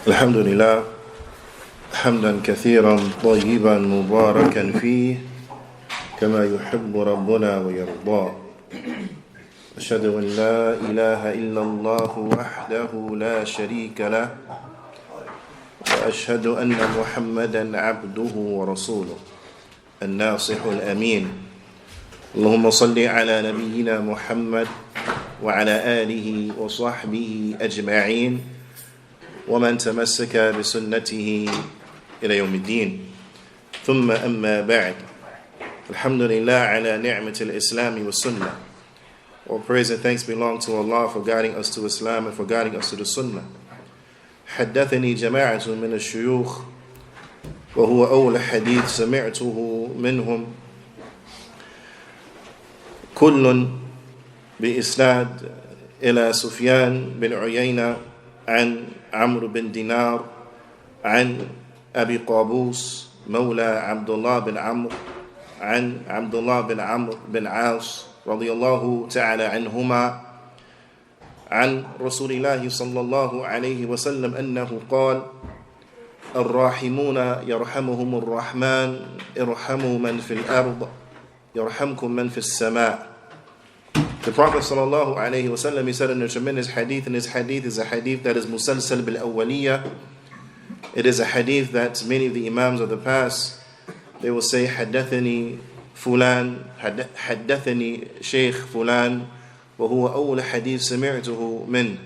الحمد لله حمدا كثيرا طيبا مباركا فيه كما يحب ربنا ويرضى أشهد أن لا إله إلا الله وحده لا شريك له وأشهد أن محمدا عبده ورسوله الناصح الأمين اللهم صل على نبينا محمد وعلى آله وصحبه أجمعين ومن تمسك بسنته إلى يوم الدين ثم أما بعد الحمد لله على نعمة الإسلام والسنة. All praise and thanks belong to Allah for guiding us to Islam and for guiding us to the Sunnah. حدثني جماعة من الشيوخ وهو أول حديث سمعته منهم كل بإسناد إلى سفيان بن عيينة عن عمرو بن دينار عن أبي قابوس مولى عبد الله بن عمرو عن عبد الله بن عمرو بن عاص رضي الله تعالى عنهما عن رسول الله صلى الله عليه وسلم أنه قال الراحمون يرحمهم الرحمن ارحموا من في الأرض يرحمكم من في السماء. The Prophet sallallahu alayhi wa sallam, he said in a tremendous hadith, and his hadith is a hadith that is musalsal bil awwaliyah. It is a hadith that many of the imams of the past, they will say حدثني فلان حدثني شيخ فلان وهو أول حديث سمعته من.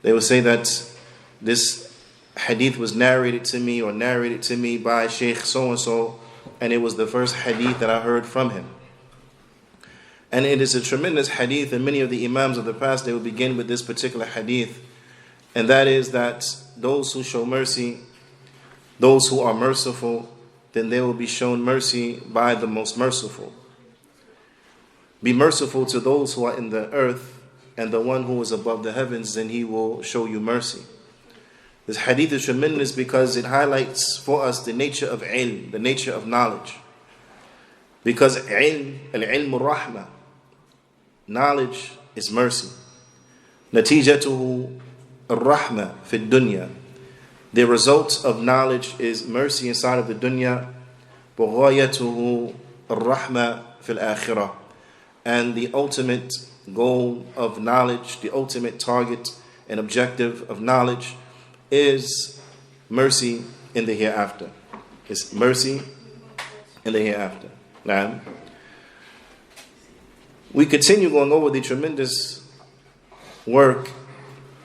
They will say that this hadith was narrated to me or narrated to me by Sheikh so and so, and it was the first hadith that I heard from him. And it is a tremendous hadith, and many of the imams of the past, they will begin with this particular hadith, and that is that those who show mercy, those who are merciful, then they will be shown mercy by the most merciful. Be merciful to those who are in the earth, and the one who is above the heavens, then he will show you mercy. This hadith is tremendous because it highlights for us the nature of ilm, the nature of knowledge. Because ilm, al-ilm al-rahmah, knowledge is mercy. Natijatuhu ar-rahmah fi dunya. The result of knowledge is mercy inside of the dunya. Bughayatuhu ar-rahmah fil akhirah. And the ultimate goal of knowledge, the ultimate target and objective of knowledge is mercy in the hereafter. It's mercy in the hereafter. Now, we continue going over the tremendous work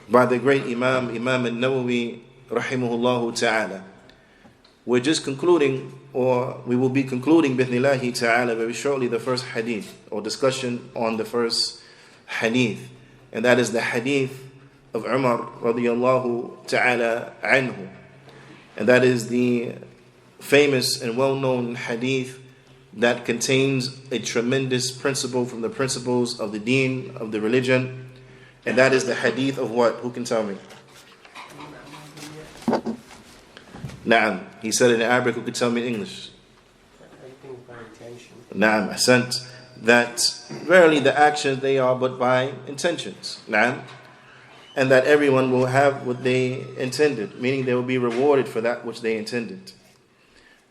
by the great Imam al-Nawawi rahimahullah ta'ala. We're just concluding, or we will be concluding bithnillahi ta'ala very shortly, the first hadith, or discussion on the first hadith, and that is the hadith of Umar radiyallahu ta'ala anhu. And that is the famous and well-known hadith that contains a tremendous principle from the principles of the deen, of the religion. And that is the hadith of what? Who can tell me? Na'am. He said in Arabic, who could tell me in English? Na'am. Ahsant. That verily the actions, they are but by intentions. Na'am. And that everyone will have what they intended, meaning they will be rewarded for that which they intended.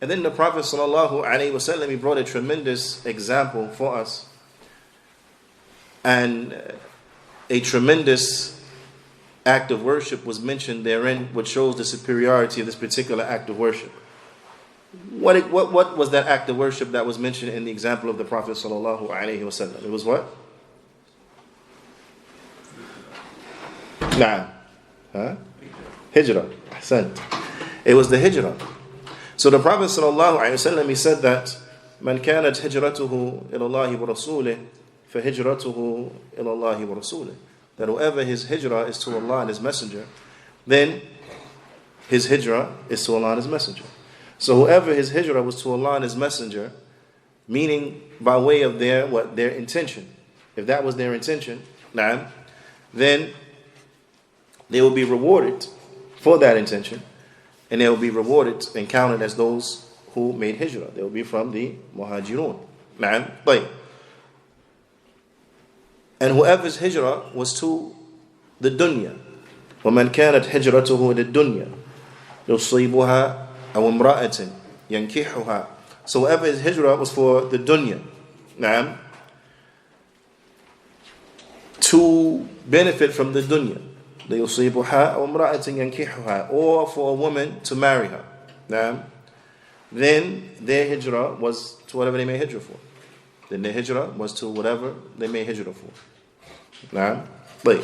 And then the Prophet ﷺ, he brought a tremendous example for us, and a tremendous act of worship was mentioned therein, which shows the superiority of this particular act of worship. What was that act of worship that was mentioned in the example of the Prophet ﷺ? It was what? Nah. Hijrah. Ahsant. It was the hijrah. So the Prophet ﷺ, he said that من كانت هجرته إلى الله ورسوله فهجرته إلى الله ورسوله. That whoever his hijrah is to Allah and His Messenger, then his hijrah is to Allah and His Messenger. So whoever his hijrah was to Allah and His Messenger, meaning by way of their intention. If that was their intention, then they will be rewarded for that intention. And they will be rewarded and counted as those who made hijrah. They will be from the muhajirun. And whoever's hijrah was to the dunya, وَمَنْ كَانَتْ هِجْرَتُهُ لِلدُّنْيَا, يصيبها أو امرأة ينكحها. So whatever his hijrah was for the dunya, نعم, to benefit from the dunya, ليصيبها أو امرأة ينكحها, or for a woman to marry her, نعم, then their hijrah was to whatever they made hijrah for. Then their hijrah was to whatever they made hijrah for. نعم. But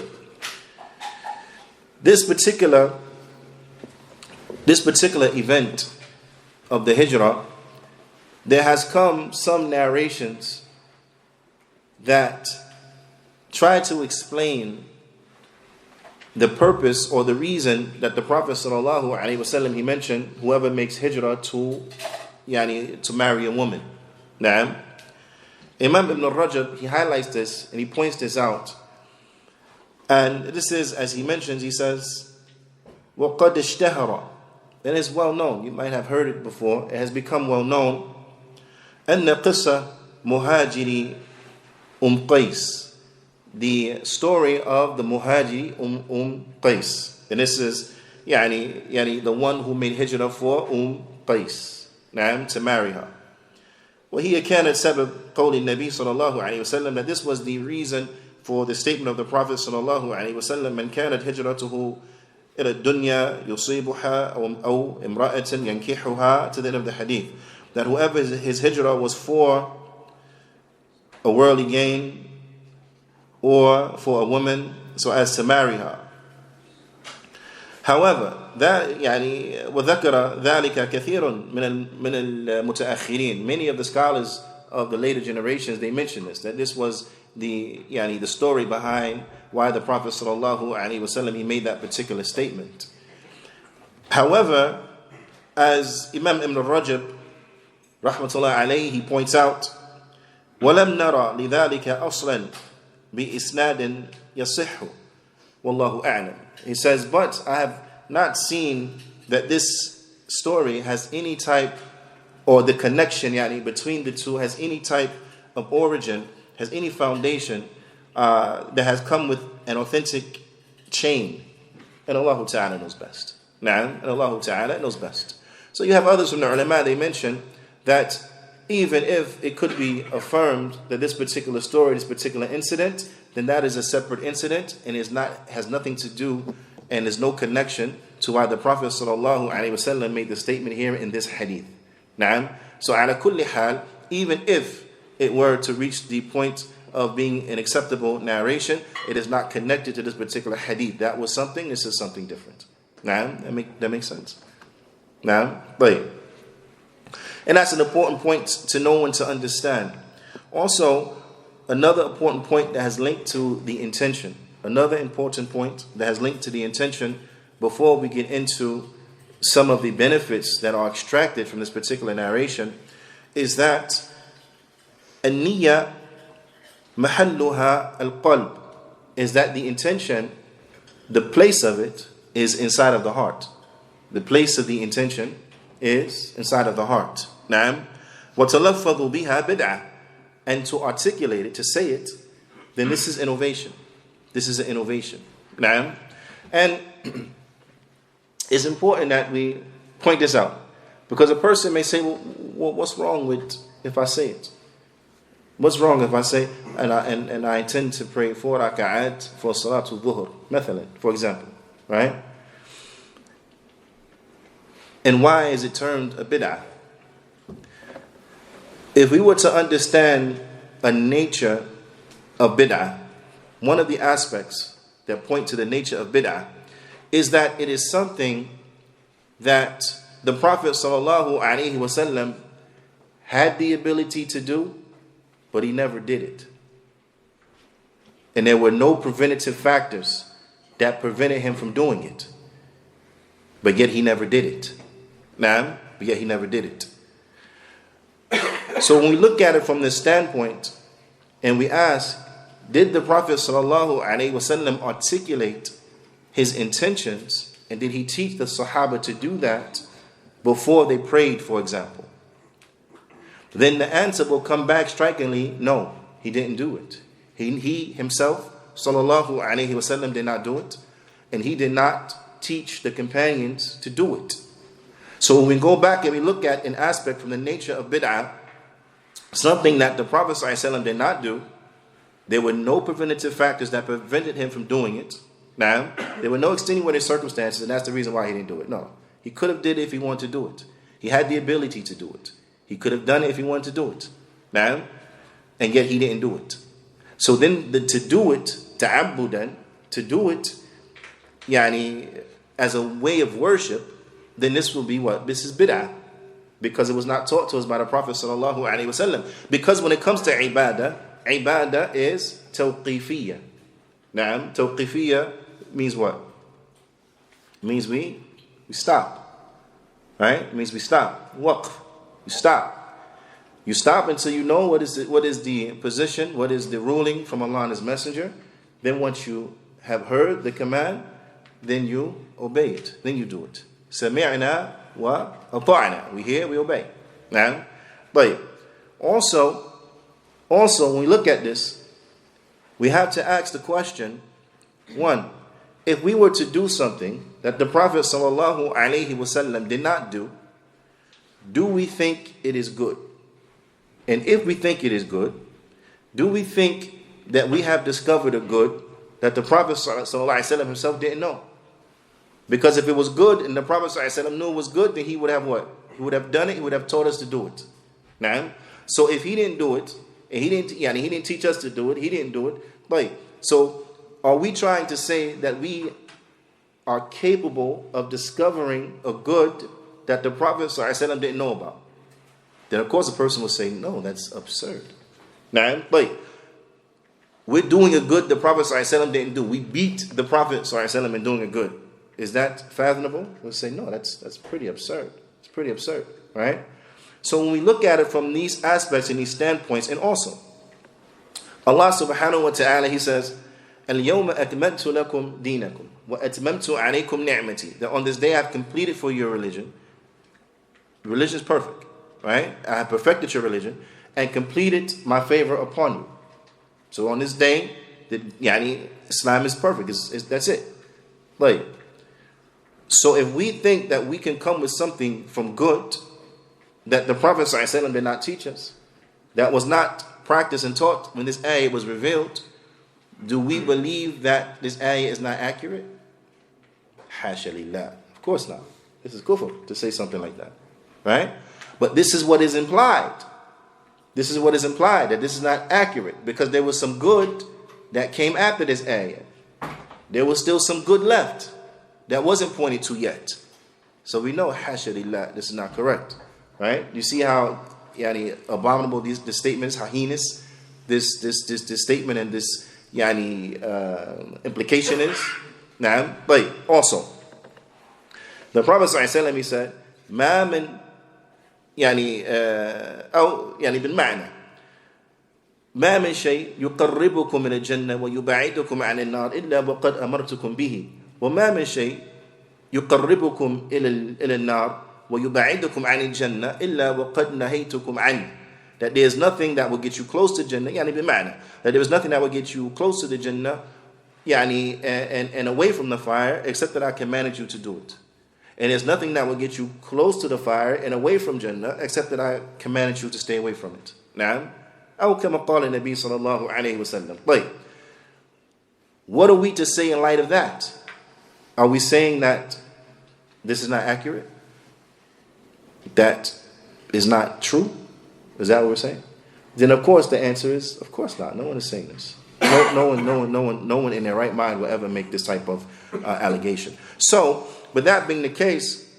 this particular event of the hijrah, there has come some narrations that try to explain the purpose or the reason that the Prophet ﷺ, he mentioned whoever makes hijrah to marry a woman. Naam. Imam Ibn Rajab, he highlights this and he points this out. And this is, as he mentions, he says, وَقَدْ اشْتَهَرَ, and it's well known, you might have heard it before, it has become well known, أَنَّ قِصَّ مُهَاجِرِ Qais, the story of the Muhajiri Qais. And this is the one who made hijrah for Qais, to marry her. وهي كانت سبب قول النبي صلى الله عليه وسلم, that this was the reason for the statement of the Prophet صلى الله عليه وسلم, من كانت هجرته إلى الدنيا يصيبها أو امرأة ينكحها, to the end of the hadith, that whoever his hijrah was for a worldly gain or for a woman so as to marry her. However, that وذكر ذلك كثير من المتأخرين, many of the scholars of the later generations, they mention this, that this was the story behind why the Prophet ﷺ, he made that particular statement. However, as Imam Ibn Rajab rahmatullah alayhi, he points out, وَلَمْ نَرَى لِذَلِكَ أَصْلًا بِإِسْنَادٍ يَصِحُّ وَاللَّهُ أَعْلَمُ. He says, but I have not seen that this story has any type, or the connection between the two has any type of origin, has any foundation that has come with an authentic chain. And Allah Ta'ala knows best. And Allah Ta'ala knows best. So you have others from the ulama, they mention that even if it could be affirmed that this particular story, this particular incident, then that is a separate incident and has nothing to do and there's no connection to why the Prophet ﷺ made the statement here in this hadith. So ala kulli hal, even if it were to reach the point of being an acceptable narration, it is not connected to this particular hadith. That was something, this is something different. That makes sense. But and that's an important point to know and to understand. Also, another important point that has linked to the intention, before we get into some of the benefits that are extracted from this particular narration, is that النية محلها القلب, is that the intention, the place of it is inside of the heart. The place of the intention is inside of the heart. نعم. وَتَلَفَّظُ بِهَا بِدْعَةً, and to articulate it, to say it, then this is innovation. This is an innovation. نعم. And it's important that we point this out, because a person may say, well, what's wrong with if I say it? What's wrong if I say, and I intend to pray 4 raka'at for salatul dhuhr, مثلا, for example, right? And why is it termed a bid'ah? If we were to understand a nature of bid'ah, one of the aspects that point to the nature of bid'ah is that it is something that the Prophet ﷺ had the ability to do, but he never did it. And there were no preventative factors that prevented him from doing it. But yet he never did it. But yet he never did it. So when we look at it from this standpoint, and we ask, did the Prophet ﷺ articulate his intentions, and did he teach the Sahaba to do that before they prayed, for example? Then the answer will come back strikingly, no, he didn't do it. He himself, ﷺ, did not do it, and he did not teach the companions to do it. So when we go back and we look at an aspect from the nature of bid'ah, something that the Prophet ﷺ did not do, there were no preventative factors that prevented him from doing it. Now, there were no extenuating circumstances, and that's the reason why he didn't do it. No. He could have did it if he wanted to do it. He had the ability to do it. He could have done it if he wanted to do it. Now, and yet he didn't do it. So then to do it, ta'abbudan, to do it, as a way of worship, then this will be what? This is bid'ah. Because it was not taught to us by the Prophet sallallahu alaihi wasallam. Because when it comes to ibadah is tawqifiyya. Naam, tawqifiyya means what? It means we stop. Right? It means we stop. Waqf. You stop. You stop until you know what is the position, what is the ruling from Allah and His Messenger. Then once you have heard the command, then you obey it. Then you do it. Sami'na wa ata'na. We hear, we obey. Now, but also when we look at this, we have to ask the question, one, if we were to do something that the Prophet sallallahu alaihi wasallam did not do we think it is good? And if we think it is good, do we think that we have discovered a good that the Prophet ﷺ himself didn't know? Because if it was good and the Prophet ﷺ knew it was good, then he would have what? He would have done it, he would have taught us to do it. Now, so if he didn't do it, and he didn't teach us to do it, he didn't do it. But so are we trying to say that we are capable of discovering a good that the Prophet ﷺ didn't know about? Then of course a person will say, no, that's absurd. Now, but we're doing a good the Prophet ﷺ didn't do. We beat the Prophet ﷺ in doing a good. Is that fathomable? We'll say, no, that's pretty absurd. It's pretty absurd, right? So when we look at it from these aspects and these standpoints, and also, Allah subhanahu wa ta'ala, He says, الْيَوْمَ أَكْمَلْتُ لَكُمْ دِينَكُمْ وَأَتْمَمْتُ عَلَيْكُمْ نِعْمَتِي. That on this day I have completed for your religion. Religion is perfect. Right? I have perfected your religion and completed my favor upon you. So on this day, Islam is perfect. That's it. Like, so if we think that we can come with something from good that the Prophet ﷺ did not teach us, that was not practiced and taught when this ayah was revealed, do we believe that this ayah is not accurate? Hasha lillah. Of course not. This is kufr to say something like that. Right? But this is what is implied. This is what is implied, that this is not accurate, because there was some good that came after this ayah. There was still some good left that wasn't pointed to yet. So we know, hasha lillah, this is not correct. Right? You see how abominable the statements, how heinous this statement and this implication is. Now, but also, the Prophet ﷺ, he said, ما من بالمعنى ما من شيء يقربكم من الجنة ويبعدكم عن النار إلا وقد أمرتكم به وما من شيء يقربكم إلى النار ويبعدكم عن الجنة إلا وقد نهيتكم عنه. That there is nothing that will get you close to Jannah, بالمعنى, that there is nothing that will get you close to the Jannah and away from the fire except that I commanded you to do it. And there's nothing that will get you close to the fire and away from Jannah except that I commanded you to stay away from it. Now, أو كما قال النبي صلى الله عليه وسلم. But what are we to say in light of that? Are we saying that this is not accurate? That is not true? Is that what we're saying? Then of course the answer is, of course not. No one is saying this. No one in their right mind will ever make this type of allegation. So, with that being the case,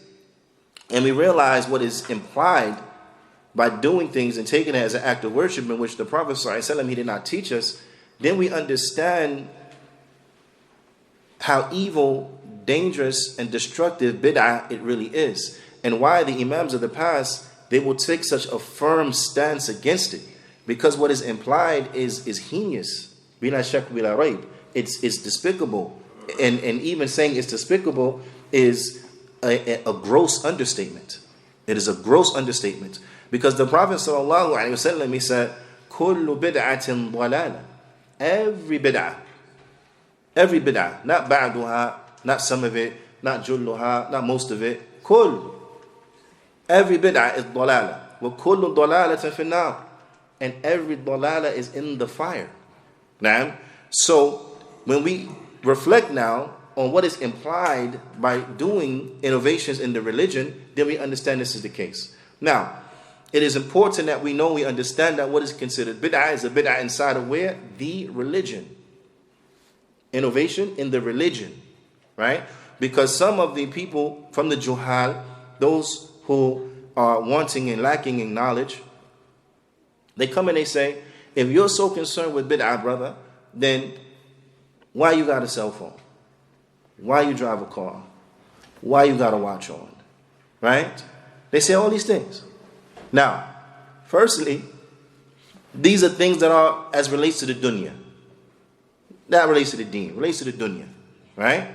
and we realize what is implied by doing things and taking it as an act of worship in which the Prophet ﷺ, he did not teach us, then we understand how evil, dangerous, and destructive bid'ah it really is, and why the Imams of the past, they will take such a firm stance against it, because what is implied is heinous. Bila shak bila raib. It's despicable, and even saying it's despicable is a gross understatement. It is a gross understatement, because the Prophet ﷺ, he said, "Kullu bid'atin dalala." Every bid'ah, not ba'duha, not some of it, not julluha, not most of it. Kull, Every bid'ah is dalala. وَكُلُّ ضَلَالَةٍ فِي النَّارِ. And every dalala is in the fire. Now, so when we reflect now on what is implied by doing innovations in the religion, then we understand this is the case. Now, it is important that we understand that what is considered bid'ah is a bid'ah inside of where? The religion. Innovation in the religion, right? Because some of the people from the juhal, those who are wanting and lacking in knowledge, they come and they say, if you're so concerned with bid'ah, brother, then why you got a cell phone? Why you drive a car? Why you got a watch on? Right? They say all these things. Now, firstly, these are things that are as relates to the dunya. That relates to the deen, relates to the dunya. Right?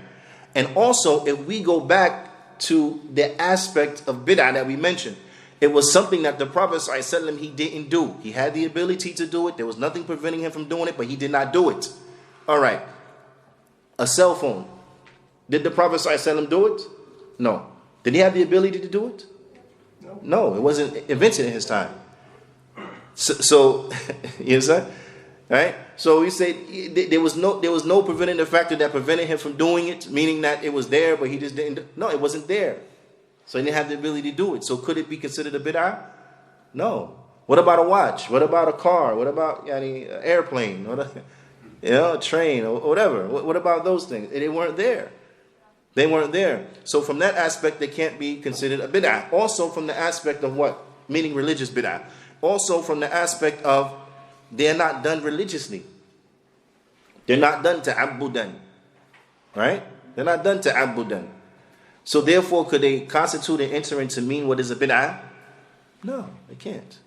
And also, if we go back to the aspect of bid'ah that we mentioned, it was something that the Prophet ﷺ, he didn't do. He had the ability to do it. There was nothing preventing him from doing it, but he did not do it. All right. A cell phone. Did the Prophet ﷺ do it? No. Did he have the ability to do it? No, it wasn't invented in his time. So you understand? Right? So we say there was no preventing factor that prevented him from doing it, meaning that it was there, but he just didn't. No, it wasn't there. So he didn't have the ability to do it. So could it be considered a bid'ah? No. What about a watch? What about a car? What about an airplane? A train or whatever? What about those things? They weren't there. They weren't there. So from that aspect, they can't be considered a bid'ah. Also from the aspect of what? Meaning religious bid'ah. Also from the aspect of they're not done religiously. They're not done ta'abbudan. Right? They're not done ta'abbudan. So therefore, could they constitute and enter into mean what is a bid'ah? No, they can't.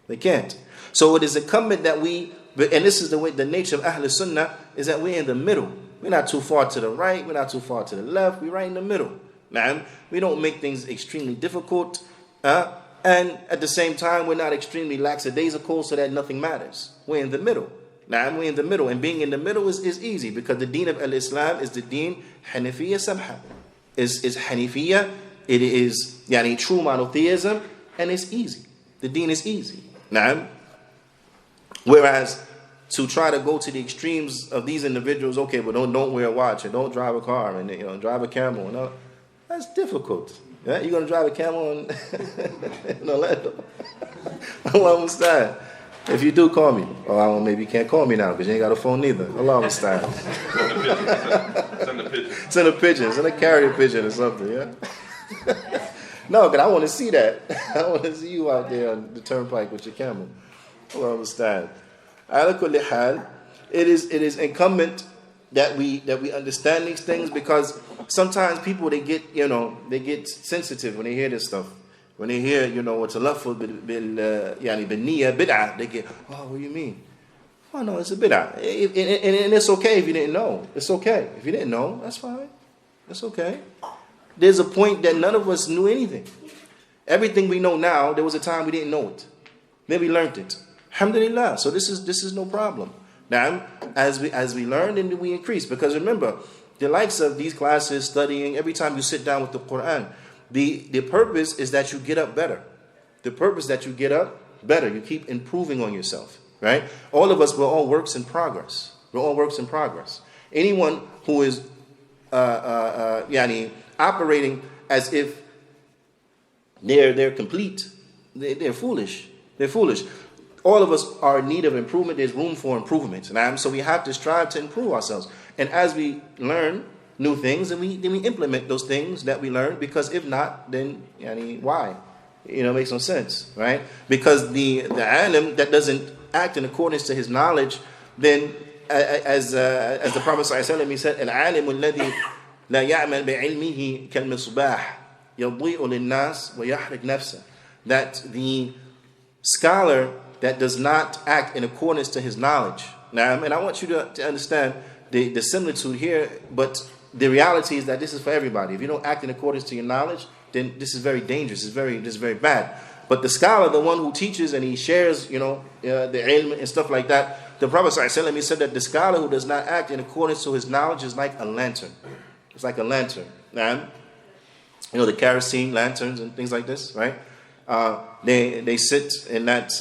They can't. So it is incumbent that we, and this is the nature of Ahl Sunnah, is that we're in the middle. We're not too far to the right. We're not too far to the left. We're right in the middle. Now, we don't make things extremely difficult. And at the same time, we're not extremely lackadaisical so that nothing matters. We're in the middle. Now, we're in the middle. And being in the middle is easy because the deen of al-Islam is the deen Hanifiyya Samha. Is Hanifiyya. It is true monotheism. And it's easy. The deen is easy. Now, whereas to try to go to the extremes of these individuals, okay, but don't wear a watch and don't drive a car and drive a camel and all, that's difficult. Yeah? You're gonna drive a camel in Orlando? Allah musta'an. If you do, call me. Or maybe you can't call me now because you ain't got a phone neither. Allah musta'an. Send a pigeon. Send a carrier pigeon or something. Yeah. No, because I want to see that. I want to see you out there on the turnpike with your camel. Allah musta'an. It is incumbent that we understand these things because sometimes people they get sensitive when they hear this stuff. When they hear what's a lafz bil niyya bid'ah, they get, oh, what do you mean? Oh no, it's a bid'ah, and it's okay if you didn't know. It's okay if you didn't know. That's fine. That's okay. There's a point that none of us knew anything. Everything we know now, there was a time we didn't know it. Then we learned it. Alhamdulillah. So this is no problem. Now, as we learn, and we increase. Because remember, the likes of these classes, studying, every time you sit down with the Quran, the purpose is that you get up better. The purpose that you get up better. You keep improving on yourself. Right? All of us, we're all works in progress. We're all works in progress. Anyone who is operating as if they're complete, they're foolish. They're foolish. All of us are in need of improvement. There's room for improvement. So we have to strive to improve ourselves. And as we learn new things, then we implement those things that we learn. Because if not, then why? It makes no sense, right? Because the alim that doesn't act in accordance to his knowledge, then as the Prophet ﷺ, he said, "Al-alim alladhi la ya'mal bi'ilmihi kal-misbah yadhi'u lin-nas wa yahrik nafsa." That the scholar that does not act in accordance to his knowledge. Now, and I want you to understand the similitude here, but the reality is that this is for everybody. If you don't act in accordance to your knowledge, then this is very dangerous. This is very bad. But the scholar, the one who teaches and he shares, the ilm and stuff like that, the Prophet ﷺ, he said that the scholar who does not act in accordance to his knowledge is like a lantern. It's like a lantern. Now, the kerosene lanterns and things like this, right? They sit in that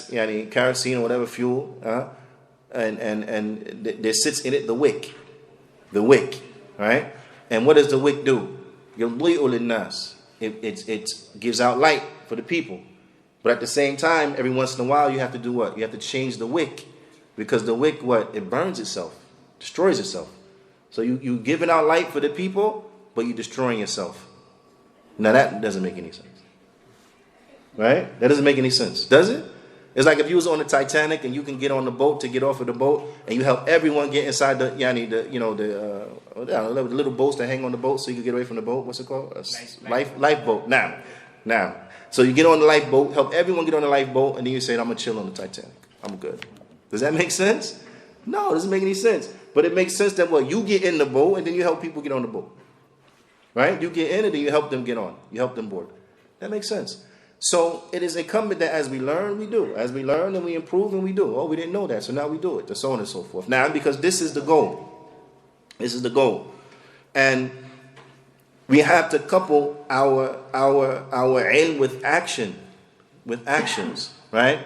kerosene or whatever fuel, and there sits in it the wick, right? And what does the wick do? يُضِيءُ لِلنَّاسِ. It gives out light for the people. But at the same time, every once in a while, you have to do what? You have to change the wick, because the wick, what? It burns itself, destroys itself. So you giving out light for the people, but you're destroying yourself. Now that doesn't make any sense, right? That doesn't make any sense, does it? It's like if you was on the Titanic and you can get on the boat to get off of the boat, and you help everyone get inside the little boats that hang on the boat so you can get away from the boat. What's it called? Lifeboat. Now. So you get on the lifeboat, help everyone get on the lifeboat, and then you say, I'm going to chill on the Titanic. I'm good. Does that make sense? No, it doesn't make any sense. But it makes sense that, you get in the boat, and then you help people get on the boat. Right? You get in, and then you help them get on. You help them board. That makes sense. So it is incumbent that as we learn, we do. As we learn and we improve, and we do. Oh, we didn't know that, so now we do it. And so on and so forth. Now, because this is the goal. This is the goal. And we have to couple our ilm with action, with actions, right?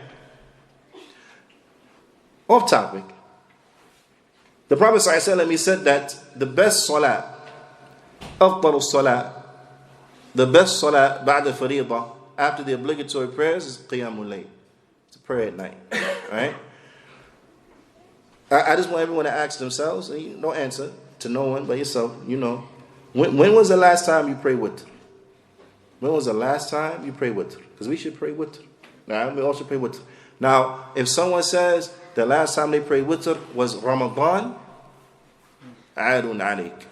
Off topic. The Prophet ﷺ, he said that the best salah, أفضل الصلاة, the best salah بعد الفريضة, after the obligatory prayers, is qiyamul layl. It's a prayer at night, right? I just want everyone to ask themselves, and you don't answer to no one but yourself, When was the last time you prayed witr? When was the last time you prayed witr? Because we should pray witr. Now, we also pray witr. Now, if someone says the last time they prayed witr was Ramadan, adun alayk.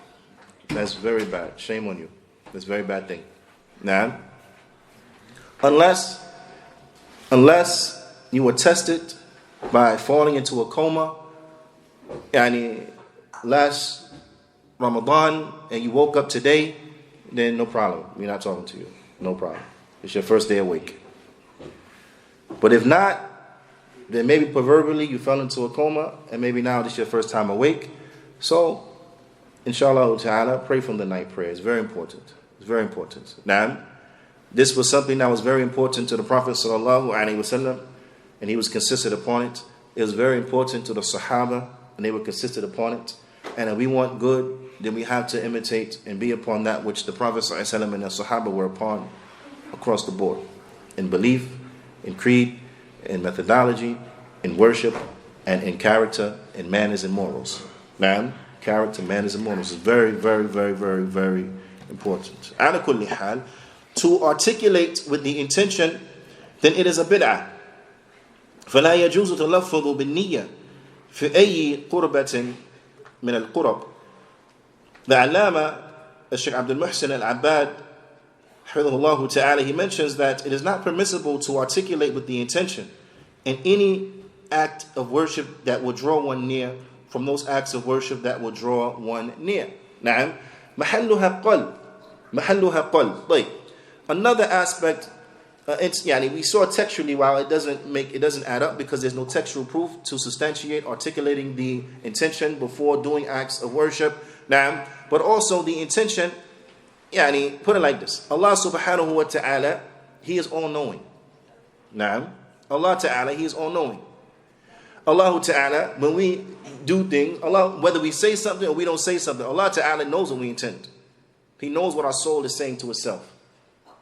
That's very bad. Shame on you. That's a very bad thing. Now, unless you were tested by falling into a coma, last Ramadan, and you woke up today, then no problem. We're not talking to you. No problem. It's your first day awake. But if not, then maybe proverbially you fell into a coma, and maybe now this is your first time awake. So, inshallah ta'ala, pray from the night prayer. It's very important. It's very important. Now, this was something that was very important to the Prophet sallallahu alaihi wasallam, and he was consistent upon it. It was very important to the Sahaba, and they were consistent upon it. And if we want good, then we have to imitate and be upon that which the Prophet ﷺ and the Sahaba were upon across the board. In belief, in creed, in methodology, in worship, and in character, in manners and morals. Now, character, manners and morals is very, very, very, very, very important. Ala kulli hal, to articulate with the intention, then it is a bid'ah. فَلَا يَجُوزُ تَلَفُّظُ بِالنِّيَّةِ فِي أَيِّ قُرْبَةٍ من القرب. The Allama, Sheikh Abdul Muhsin al-Abbad, Hafidhahullah ta'ala, he mentions that it is not permissible to articulate with the intention in any act of worship that will draw one near from those acts of worship that will draw one near. نعم. محلها قلب. Like, another aspect, we saw textually while it doesn't add up because there's no textual proof to substantiate articulating the intention before doing acts of worship. Now, but also the intention, put it like this: Allah subhanahu wa ta'ala, He is all knowing. Now, Allah ta'ala, He is all knowing. Allah ta'ala, when we do things, Allah, whether we say something or we don't say something, Allah ta'ala knows what we intend. He knows what our soul is saying to itself.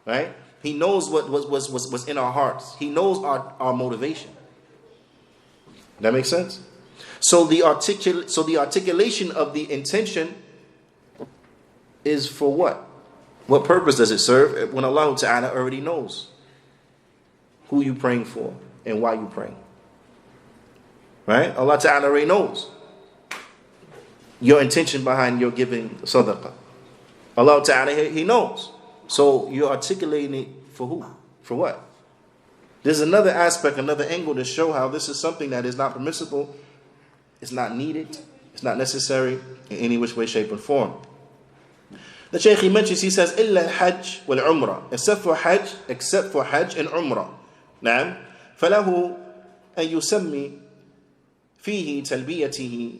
Right? He knows what was in our hearts. He knows our motivation. That makes sense? So the articulation of the intention is for what? What purpose does it serve when Allah Ta'ala already knows who you're praying for and why you're praying? Right? Allah Ta'ala already knows your intention behind your giving sadaqah. Allah Ta'ala, He knows. So you're articulating it for who? For what? There's another aspect, another angle to show how this is something that is not permissible. It's not needed. It's not necessary in any which way, shape, or form. The Shaykh, he mentions, he says, إِلَّا الْحَجْ وَالْعُمْرَةِ, except for Hajj and Umrah. نعم. فَلَهُ أَن يُسَمِّي فِيهِ تَلْبِيَتِهِ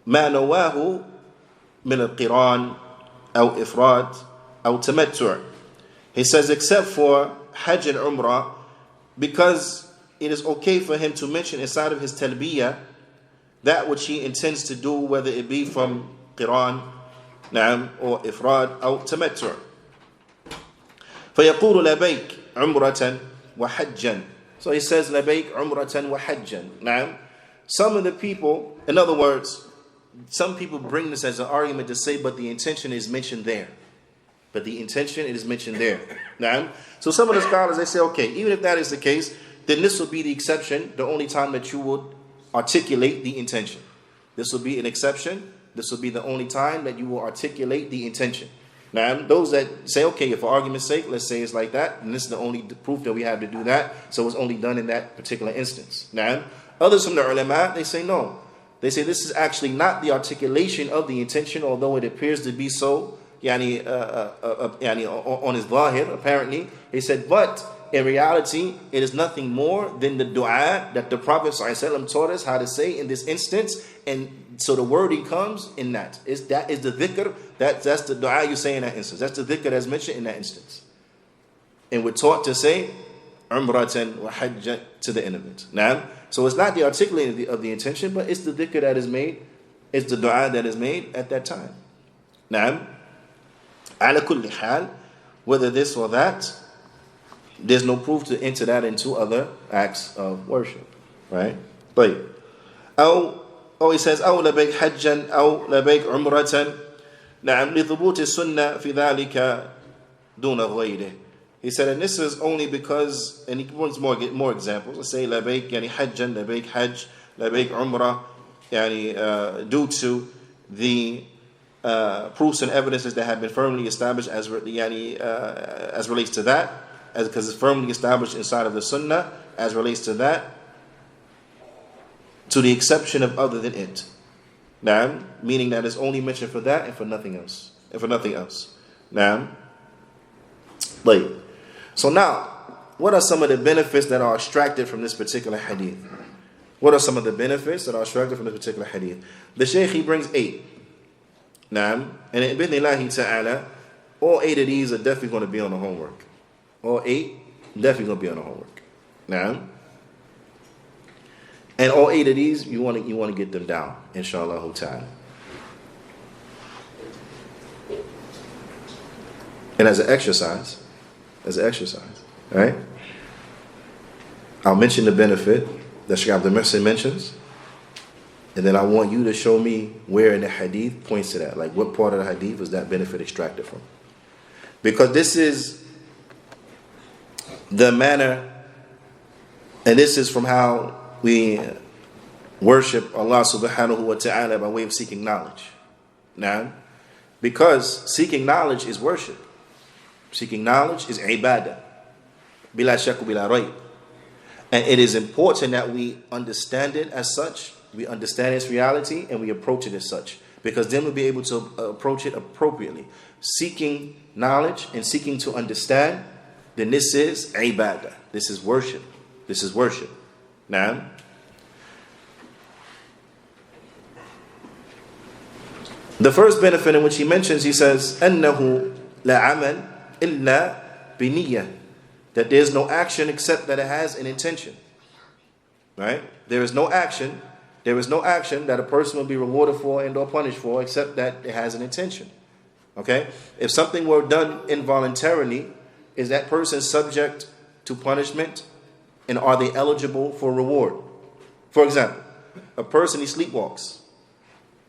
مَا نَوَاهُ مِنَ الْقِرَانِ أو إفراد أو تمتع. He says, except for Hajj and Umrah, because it is okay for him to mention inside of his talbiyah that which he intends to do, whether it be from qiran, na'am, or ifrad, or tamattu'. فيقول لبيك عمرة وحجا. So he says لبيك عمرة وحجا. Now, some of the people, in other words, some people bring this as an argument to say, but the intention is mentioned there. But the intention, it is mentioned there. Now, so some of the scholars, they say, okay, even if that is the case, then this will be the exception, the only time that you would articulate the intention. This will be an exception. This will be the only time that you will articulate the intention. Now, those that say, okay, if for argument's sake, let's say it's like that, and this is the only proof that we have to do that, so it's only done in that particular instance. Now, others from the ulama, they say no. They say this is actually not the articulation of the intention, although it appears to be so, on his zahir, apparently. They said, but in reality, it is nothing more than the dua that the Prophet ﷺ taught us how to say in this instance, and so the wording comes in that. That is the dhikr, that's the dua you say in that instance. That's the dhikr that's mentioned in that instance. And we're taught to say, umratan wa hajjat, to the end of it. Now, so it's not the articulating of the intention, but it's the dhikr that is made, it's the dua that is made at that time. Now, ala kulli hal, whether this or that, there's no proof to enter that into other acts of worship. Right? طيب. أو he says أو لبيك حجا أو لبيك عمرة. نعم لثبوت السنة في ذلك دون غيره. He said, and this is only because, and he wants more examples. Let's say لبيك يعني حجا, لبيك حج, لبيك عمرة, يعني due to the proofs and evidences that have been firmly established as relates to that, because it's firmly established inside of the sunnah as relates to that, to the exception of other than it. Now, meaning that it's only mentioned for that and for nothing else. Now, so now, what are some of the benefits that are extracted from this particular hadith? What are some of the benefits that are extracted from this particular hadith? The Shaykh, he brings 8. Now, and in Bidnillahi ta'ala, all 8 of these are definitely going to be on the homework. All 8 definitely going to be on the homework. Now, and all 8 of these, you want to get them down, inshallah ta'ala. And as an exercise, right? I'll mention the benefit that Shaykh Abdul Muhsin mentions, and then I want you to show me where in the hadith points to that. Like, what part of the hadith was that benefit extracted from? Because this is the manner, and this is from how we worship Allah subhanahu wa ta'ala by way of seeking knowledge. Now, because seeking knowledge is worship. Seeking knowledge is ibadah. Bila shakku bila rayb. And it is important that we understand it as such, we understand its reality, and we approach it as such. Because then we'll be able to approach it appropriately. Seeking knowledge and seeking to understand, then this is ibadah. This is worship. Now, the first benefit in which he mentions, he says, أَنَّهُ لَعَمَلْ إِلَّا بِنِيَّةٍ, that there's no action except that it has an intention. Right? There is no action that a person will be rewarded for and or punished for except that it has an intention. Okay? If something were done involuntarily, is that person subject to punishment, and are they eligible for reward? For example, a person, he sleepwalks.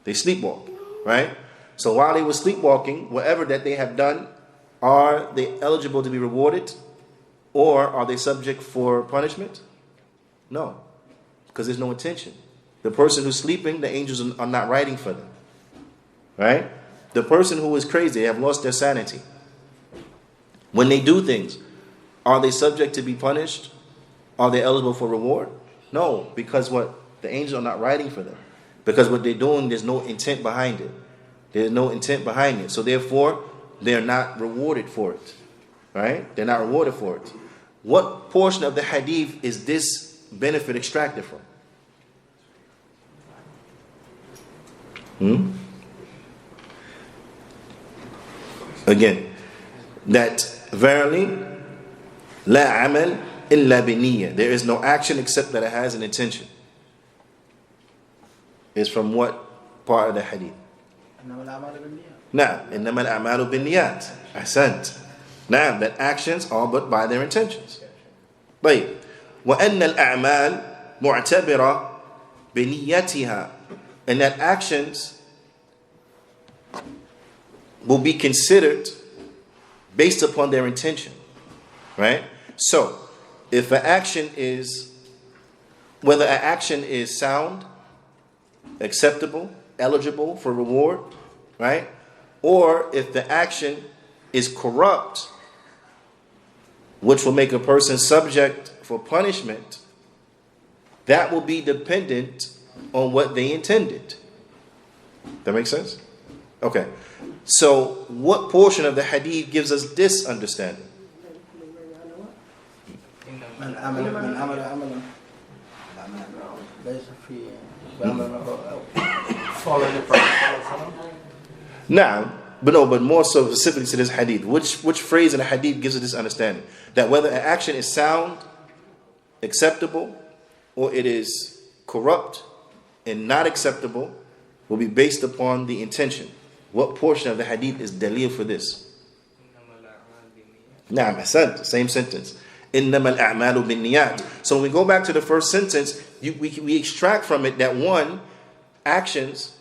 They sleepwalk, right? So while they were sleepwalking, whatever that they have done, are they eligible to be rewarded, or are they subject for punishment? No, because there's no intention. The person who's sleeping, the angels are not writing for them, right? The person who is crazy, they have lost their sanity. When they do things, are they subject to be punished? Are they eligible for reward? No, because what? The angels are not writing for them. Because what they're doing, there's no intent behind it. There's no intent behind it. So therefore, they're not rewarded for it. Right? They're not rewarded for it. What portion of the hadith is this benefit extracted from? Again, that verily, la amal إِلَّا بِنِيَّةٍ. There is no action except that it has an intention. Is from what part of the hadith? Na'am. إِنَّمَا الْأَعْمَالُ بِالنِّيَّاتِ. Ahsant. Na'am. That actions are but by their intentions. طيب. وَأَنَّ الْأَعْمَالِ مُعْتَبِرَةً بِنِيَّتِهَا. And that actions will be considered based upon their intention. Right? So, if an action is, whether an action is sound, acceptable, eligible for reward, right? Or if the action is corrupt, which will make a person subject for punishment, that will be dependent on what they intended. That makes sense? Okay. So, what portion of the hadith gives us this understanding? Now, but more so specifically to this hadith. Which phrase in the hadith gives us this understanding? That whether an action is sound, acceptable, or it is corrupt and not acceptable will be based upon the intention. What portion of the hadith is dalil for this? Naam, same sentence. إِنَّمَا الْأَعْمَالُ بِالنِّيَّاتِ. So when we go back to the first sentence, we extract from it that one, actions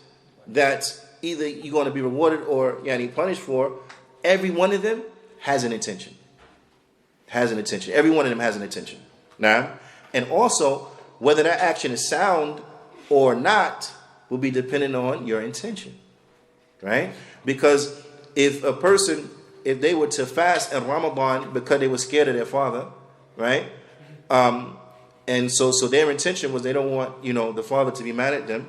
that either you're going to be rewarded or punished for, every one of them has an intention. Has an intention. Every one of them has an intention. Now, and also, whether that action is sound or not will be dependent on your intention. Right? Because if a person, if they were to fast in Ramadan because they were scared of their father, right? And so their intention was they don't want, the father to be mad at them.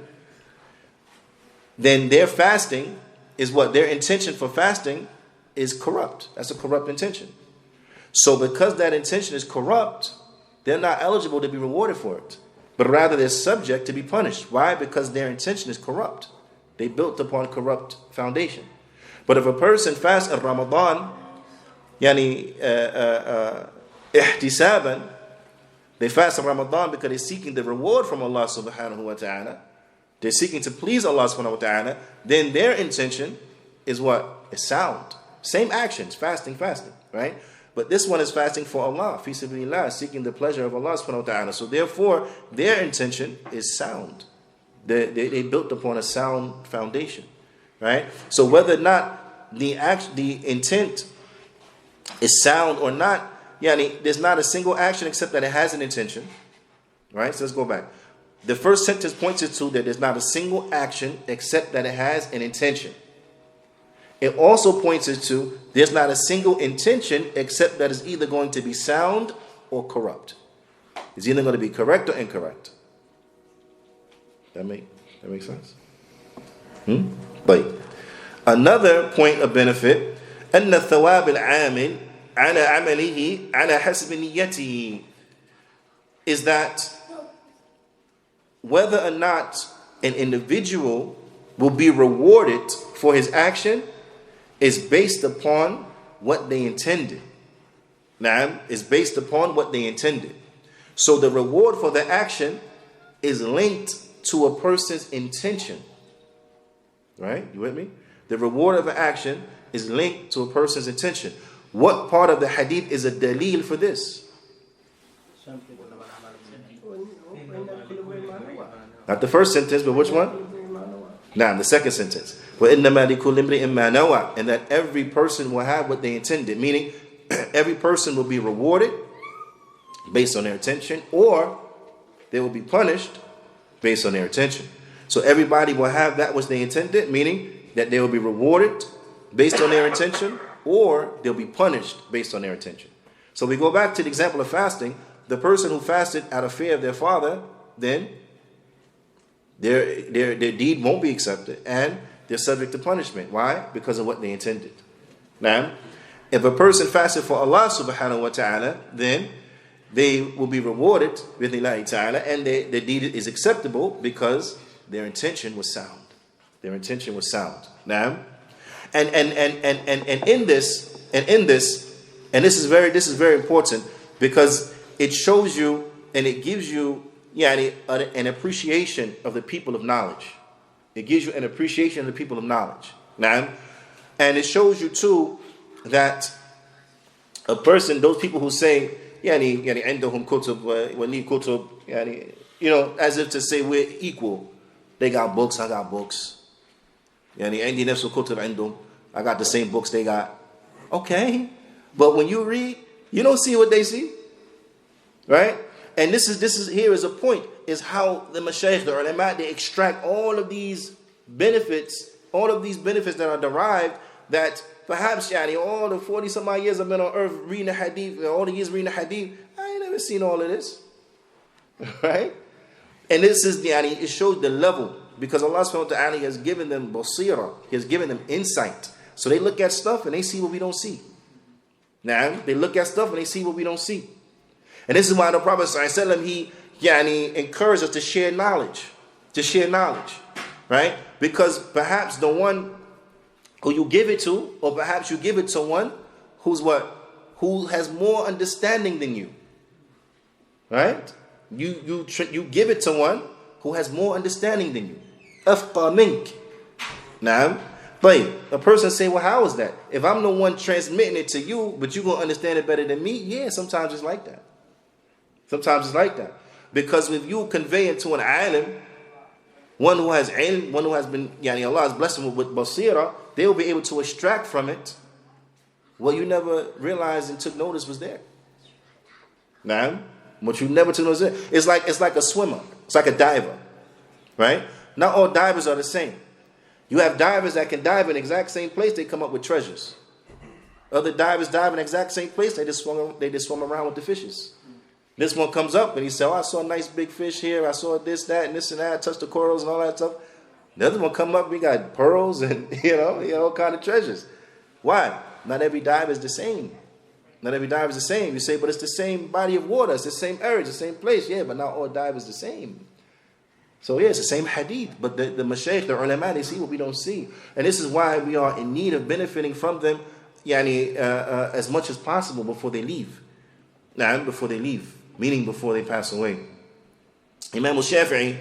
Then their fasting is what? Their intention for fasting is corrupt. That's a corrupt intention. So because that intention is corrupt, they're not eligible to be rewarded for it. But rather they're subject to be punished. Why? Because their intention is corrupt. They built upon corrupt foundation. But if a person fasts in Ramadan, ihtisaban, they fast in Ramadan because they're seeking the reward from Allah subhanahu wa ta'ala. They're seeking to please Allah subhanahu wa ta'ala. Then their intention is what? Is sound. Same actions, fasting, right? But this one is fasting for Allah, fi sabilillah, seeking the pleasure of Allah subhanahu wa ta'ala. So therefore, their intention is sound. They built upon a sound foundation, right? So whether or not the intent is sound or not, there's not a single action except that it has an intention, right? So let's go back. The first sentence points us to that there's not a single action except that it has an intention. It also points us to there's not a single intention except that it's either going to be sound or corrupt. It's either going to be correct or incorrect. That makes sense? But another point of benefit, أن الثواب العامل على عمله على حسب نيته, is that whether or not an individual will be rewarded for his action is based upon what they intended. Naam, is based upon what they intended. So the reward for the action is linked to a person's intention. Right? You with me? The reward of an action is linked to a person's intention. What part of the hadith is a dalil for this? Not the first sentence, but which one? Nah, the second sentence. وَإِنَّمَا لِكُلِّ امْرِئٍ مَّا نَوَى. And that every person will have what they intended. Meaning, every person will be rewarded based on their intention, or they will be punished based on their intention. So everybody will have that which they intended, meaning that they will be rewarded based on their intention, or they'll be punished based on their intention. So we go back to the example of fasting. The person who fasted out of fear of their father, then their deed won't be accepted, and they're subject to punishment. Why? Because of what they intended. Now, if a person fasted for Allah subhanahu wa ta'ala, then they will be rewarded with Allah ta'ala, and their deed is acceptable because their intention was sound. Their intention was sound. Now, and in this, this is very important, because it shows you and it gives you an appreciation of the people of knowledge. It gives you an appreciation of the people of knowledge. Now, and it shows you too that a person, those people who say, عندهم كتب ولي كتب, as if to say we're equal. They got books, I got books. عندي نفس الكتب عندهم. I got the same books they got. Okay, but when you read, you don't see what they see, right? And this is here is a point, is how the mashayikh, the ulama, they extract all of these benefits that are derived, that perhaps all the 40 some odd years I've been on earth reading the hadith, all the years reading the hadith, I ain't never seen all of this, right? And this is it shows the level, because Allah subhanahu wa ta'ala has given them basira, He has given them insight. So they look at stuff and they see what we don't see. Now, they look at stuff and they see what we don't see. And this is why the Prophet ﷺ, he encouraged us to share knowledge. Right? Because perhaps the one who you give it to, or perhaps you give it to one who has more understanding than you. Right? You give it to one who has more understanding than you. أفقى منك. Now, but a person say, well, how is that? If I'm the one transmitting it to you, but you're going to understand it better than me? Yeah, sometimes it's like that. Because if you convey it to an alim, one who has ilm, one who has been, Allah has blessed him with basira, they will be able to extract from it what you never realized and took notice was there. Now, what you never took notice was there. It's like a swimmer. It's like a diver. Right? Not all divers are the same. You have divers that can dive in the exact same place, they come up with treasures. Other divers dive in the exact same place, they just swim around with the fishes. This one comes up and he said, I saw a nice big fish here, I saw this, that, and this and that, I touched the corals and all that stuff. The other one come up, we got pearls and all kind of treasures. Why? Not every dive is the same. You say, but it's the same body of water, it's the same area, it's the same place. Yeah, but not all dive is the same. So yeah, it's the same hadith, but the mashayikh, the ulama, they see what we don't see. And this is why we are in need of benefiting from them as much as possible before they leave. Meaning before they pass away. Imam al-Shafi'i,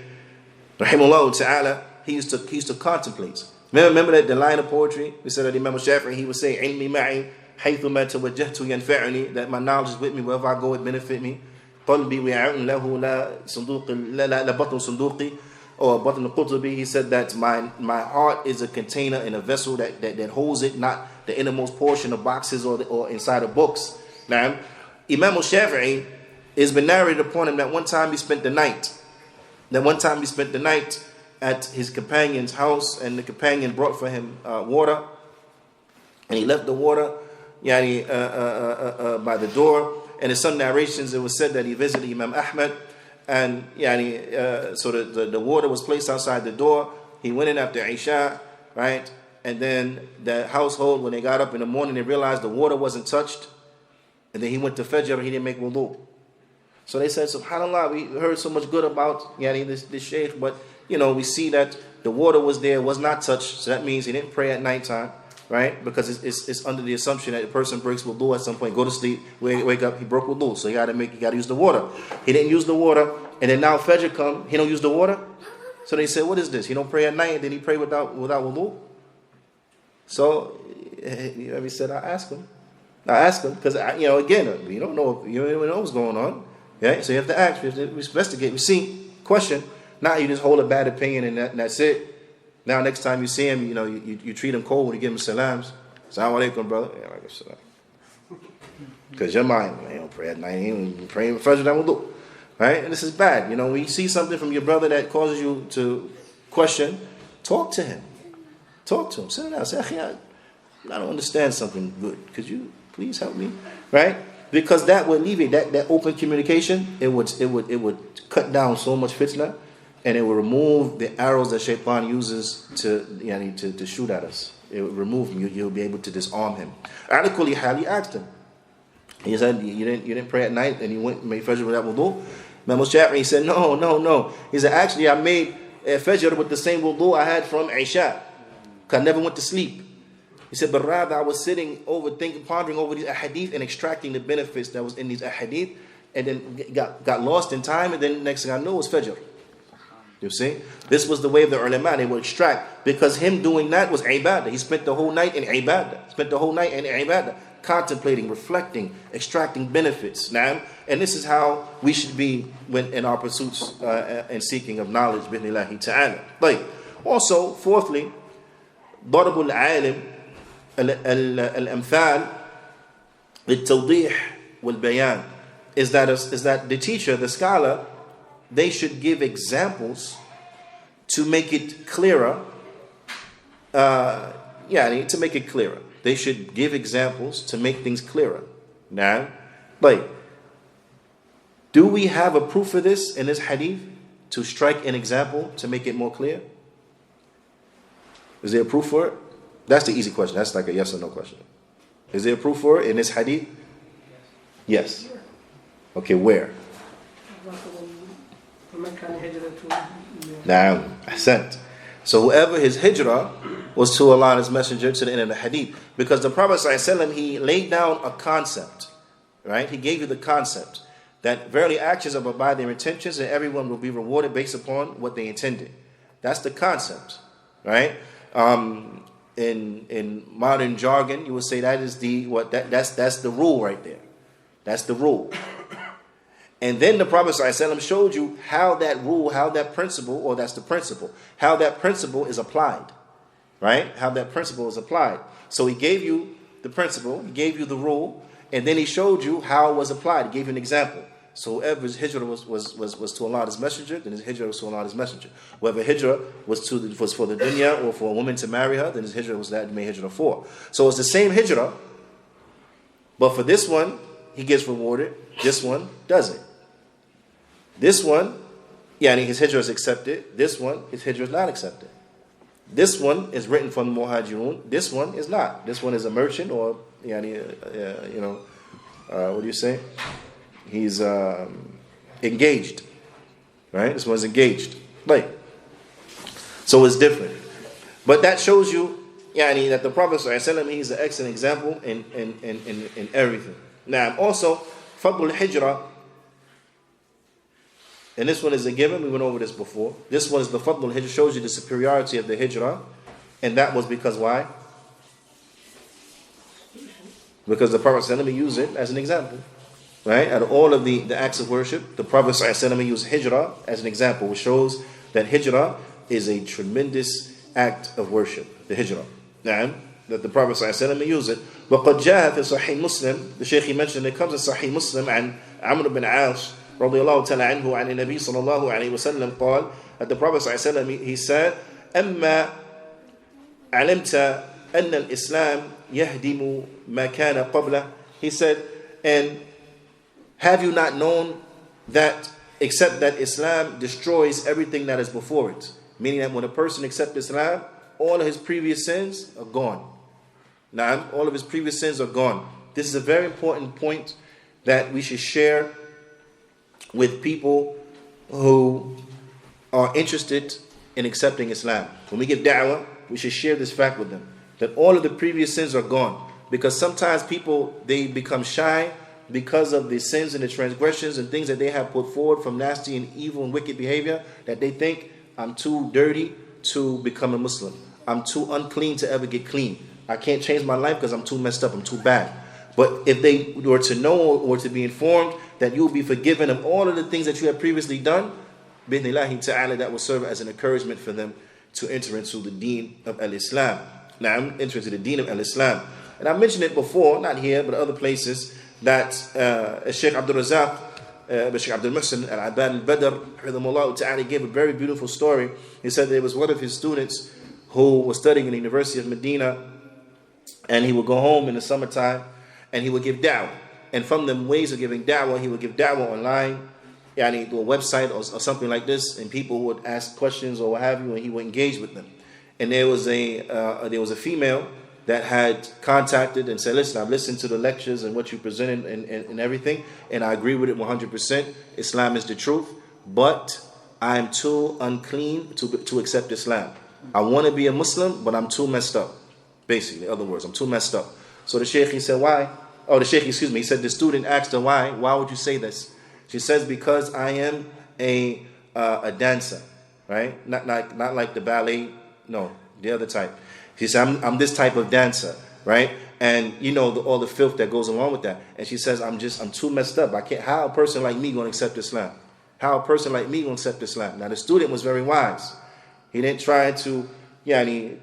rahimahullah ta'ala, he used to contemplate. Remember that the line of poetry? We said that Imam al-Shafi'i, he would say, "Ilmi ma'i haythuma tawajjahtu yanfa'uni," that my knowledge is with me, wherever I go it benefit me. قلبي وعاء له لا صندوق لا بطن صندوقي, or بطن قطبي. He said that my heart is a container and a vessel that holds it, not the innermost portion of boxes or inside of books. Now, Imam al-Shafi'i, it's been narrated upon him that one time he spent the night at his companion's house, and the companion brought for him water, and he left the water by the door. And in some narrations, it was said that he visited Imam Ahmad, and so the water was placed outside the door. He went in after Isha, right? And then the household, when they got up in the morning, they realized the water wasn't touched. And then he went to Fajr, he didn't make wudu. So they said, SubhanAllah, we heard so much good about this sheikh, but we see that the water was there, was not touched. So that means he didn't pray at nighttime. Right? Because it's under the assumption that the person breaks wudu at some point, go to sleep, wake up, he broke wudu, so you gotta use the water. He didn't use the water, and then now Fajr come, he don't use the water. So they said, what is this? He don't pray at night, and then he pray without wudu. So he said, I ask him, because again, you don't know what's going on. Yeah, so you have to ask, you have to investigate, we see, question. Not you just hold a bad opinion and that's it. Now, next time you see him, you treat him cold when you give him salams. Assalamu alaikum, brother. Yeah, like salam. Because your mind, he don't pray at night. He don't pray in Fajr, that will do. Right? And this is bad. When you see something from your brother that causes you to question, talk to him. Talk to him. Sit down. Say, I don't understand something good. Could you please help me? Right? Because that would alleviate that open communication. It would cut down so much fitna. And it will remove the arrows that Shaitan uses to shoot at us. It will remove him. You'll be able to disarm him. Ala kulli hal, he asked him. He said, you didn't pray at night, and you went and made Fajr without wudu? Imam al-Shafi'i said, no. He said, actually, I made Fajr with the same wudu I had from Isha. Because I never went to sleep. He said, but rather I was sitting pondering over these ahadith and extracting the benefits that was in these ahadith. and then got lost in time, and then next thing I know was Fajr. You see? This was the way of the ulama. They would extract, because him doing that was ibadah. He spent the whole night in ibadah. Contemplating, reflecting, extracting benefits. Now, and this is how we should be when in our pursuits and seeking of knowledge, bi'idhnillahi ta'ala. But also, fourthly, ضرب العالم الأمثال للتوضيح والبيان is that the teacher, the scholar, they should give examples to make it clearer. To make it clearer. They should give examples to make things clearer. Now, but do we have a proof for this in this hadith? To strike an example to make it more clear? Is there a proof for it? That's the easy question. That's like a yes or no question. Is there a proof for it in this hadith? Yes. Okay, where? Now, ahsant. So whoever his hijrah was to Allah and His Messenger to the end of the hadith. Because the Prophet ﷺ, he laid down a concept, right? He gave you the concept that verily actions are by their intentions, and everyone will be rewarded based upon what they intended. That's the concept, right? In modern jargon, you would say that is that's the rule right there. That's the rule. And then the Prophet ﷺ showed you how that rule, how that principle, or that's the principle, how that principle is applied. Right? How that principle is applied. So he gave you the principle, he gave you the rule, and then he showed you how it was applied. He gave you an example. So whoever's hijrah was to Allah and His Messenger, then his hijrah was to Allah and His Messenger. Whoever hijrah was for the dunya or for a woman to marry her, then his hijrah was that he made hijrah for. So it's the same hijrah, but for this one, he gets rewarded. This one doesn't. This one, his hijrah is accepted. This one, his hijrah is not accepted. This one is written from the Muhajirun. This one is not. This one is a merchant, or what do you say? He's engaged, right? This one's engaged. Right. So it's different. But that shows you, that the Prophet ﷺ, he's an excellent example in everything. Now, also, Fadl al-Hijrah, and this one is a given. We went over this before. This one is the Fadl al-Hijrah, shows you the superiority of the Hijrah. And that was because why? Because the Prophet ﷺ used it as an example. Right? Out of all of the acts of worship, the Prophet ﷺ used Hijrah as an example, which shows that Hijrah is a tremendous act of worship. The Hijrah. Now, that the Prophet ﷺ used it. وَقَدْ جَاءَ فِي Sahih Muslim, the Shaykh he mentioned, it comes in Sahih Muslim, and Amr bin As رضي الله تعالى عنه عن النبي صلى الله عليه وسلم قال, that the Prophet صلى الله عليه وسلم, he said, أما علمت أن الإسلام يهدم ما كان قبله. He said, and have you not known that, except that Islam destroys everything that is before it? Meaning that when a person accepts Islam, all of his previous sins are gone. Now, all of his previous sins are gone. This is a very important point that we should share with people who are interested in accepting Islam. When we give da'wah, we should share this fact with them, that all of the previous sins are gone. Because sometimes people, they become shy because of the sins and the transgressions and things that they have put forward from nasty and evil and wicked behavior, that they think, I'm too dirty to become a Muslim. I'm too unclean to ever get clean. I can't change my life because I'm too messed up, I'm too bad. But if they were to know or to be informed that you will be forgiven of all of the things that you have previously done, bi'idhnillahi ta'ala, that will serve as an encouragement for them to enter into the deen of al-Islam. Now, I'm entering into the deen of al-Islam. And I mentioned it before, not here, but other places, that Sheikh Abdul Razak, Sheikh Abdul Muhsin al-Abad al-Badr, Hafidhahullah ta'ala, gave a very beautiful story. He said there was one of his students who was studying in the University of Medina, and he would go home in the summertime, and he would give da'wah. And from the ways of giving da'wah, he would give da'wah online, through a website or something like this, and people would ask questions or what have you, and he would engage with them. And there was a female that had contacted and said, listen, I've listened to the lectures and what you presented and everything, and I agree with it 100%. Islam is the truth, but I'm too unclean to accept Islam. I want to be a Muslim, but I'm too messed up. Basically, in other words, I'm too messed up. So the Shaykh, he said, why? Oh, the Shaykh, he said, the student asked her, why would you say this? She says, because I am a dancer, right? Not like the ballet, no, the other type. She said, I'm this type of dancer, right? And you know all the filth that goes along with that. And she says, I'm too messed up. I can't. How a person like me gonna accept Islam? How a person like me gonna accept Islam? Now the student was very wise. He didn't try to